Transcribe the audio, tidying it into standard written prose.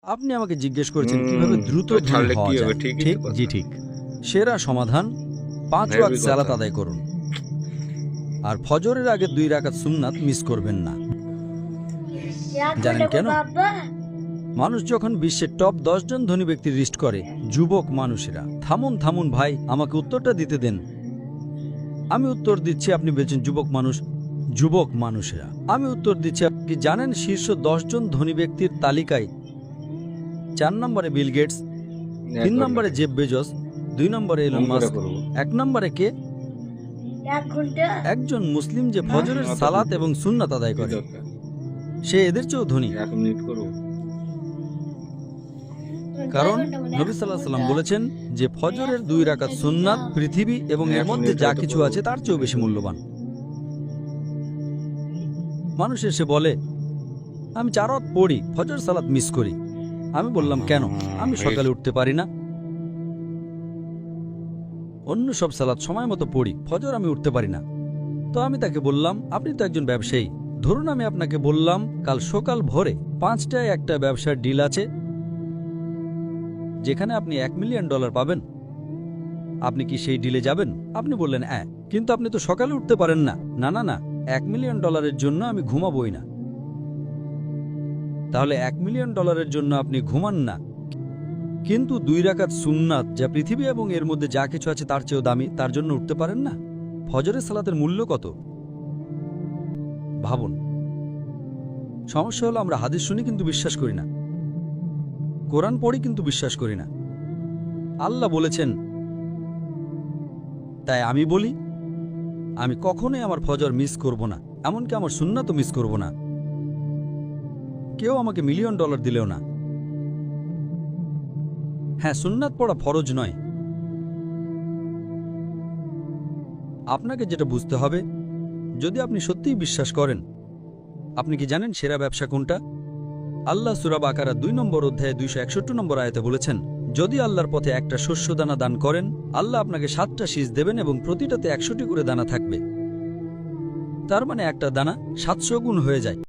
আপনি আমাকে জিজ্ঞেস করেছেন কিভাবে দ্রুত ধনী ছাড়লে হওয়া কি হবে? যায়। ঠিকই ঠিক, তো কথা। জি ঠিক। সেরা সমাধান 5 হেভি ওয়াক্ত সালাত কথা। আদায় করুন। আর ফজরের আগে 2 রাকাত সুন্নাত মিস করবেন না। জানেন কেন? মানুষ যখন বিশ্বের টপ 10 জন ধনী ব্যক্তির লিস্ট করে, যুবক মানুষেরা। থামুন থামুন ভাই, আমাকে উত্তরটা দিতে দেন। আমি উত্তর দিচ্ছি, আপনি বলছেন যুবক মানুষ। যুবক মানুষেরা, আমি উত্তর দিচ্ছি। আপনি কি জানেন শীর্ষ 10 জন ধনী ব্যক্তির তালিকায় 4 নম্বরে বিল গেটস, 3 নম্বরে জেফ বেজোস, 2 নম্বরে এলন মাস্ক, 1 নম্বরে কে? একজন মুসলিম যে ফজরের সালাত এবং সুন্নাত আদায় করে, সে এদের চেয়েও ধনী। কারণ নবী সাল্লাল্লাহু আলাইহি সাল্লাম বলেছেন যে ফজরের 2 রাকাত সুন্নাত পৃথিবী এবং এর মধ্যে যা কিছু আছে তার চেয়েও বেশি মূল্যবান। মানুষ এসে বলে, আমি 4 ওয়াক্ত পড়ি, ফজর সালাত মিস করি। আমি বললাম, কেন? আমি সকালে উঠতে পারি না। অন্য সব সালাত সময় মতো পড়ি, ফজর আমি উঠতে পারি না। তো আমি তাকে বললাম, আপনি তো একজন ব্যবসায়ী। ধরুন আমি আপনাকে বললাম কাল সকাল ভোরে 5টায় একটা ব্যবসার ডিল আছে যেখানে আপনি $1 মিলিয়ন পাবেন। আপনি কি সেই ডিলে যাবেন? আপনি বললেন হ্যাঁ, কিন্তু আপনি তো সকালে উঠতে পারেন না। না না না, $1 মিলিয়ন জন্য আমি ঘুমাবই না। তাহলে $1 মিলিয়ন জন্য আপনি ঘুমান না, কিন্তু 2 রাকাত সুন্নাত যা পৃথিবী এবং এর মধ্যে যা কিছু আছে তার চেয়েও দামি, তার জন্য উঠতে পারেন না? ফজরের সালাতের মূল্য কত ভাবুন। সমস্যা হলো আমরা হাদিস শুনি কিন্তু বিশ্বাস করি না, কোরআন পড়ি কিন্তু বিশ্বাস করি না। আল্লাহ বলেছেন, তাই আমি বলি আমি কখনোই আমার ফজর মিস করব না, এমনকি আমার সুন্নাতও মিস করব না। কেউ আমাকে $1 মিলিয়ন দিলেও না। হ্যাঁ, সুন্নাত পড়া ফরজ নয়। আপনাকে যেটা বুঝতে হবে, যদি আপনি সত্যিই বিশ্বাস করেন, আপনি কি জানেন সেরা ব্যবসা কোনটা? আল্লাহ সূরা বাকারা 2 নম্বর অধ্যায়ে 261 নম্বর আয়াতে বলেছেন, যদি আল্লাহর পথে একটা শস্যদানা দান করেন, আল্লাহ আপনাকে 7টা শীষ দেবেন এবং প্রতিটাতে 100টি করে দানা থাকবে। তার মানে একটা দানা 700 গুণ হয়ে যায়।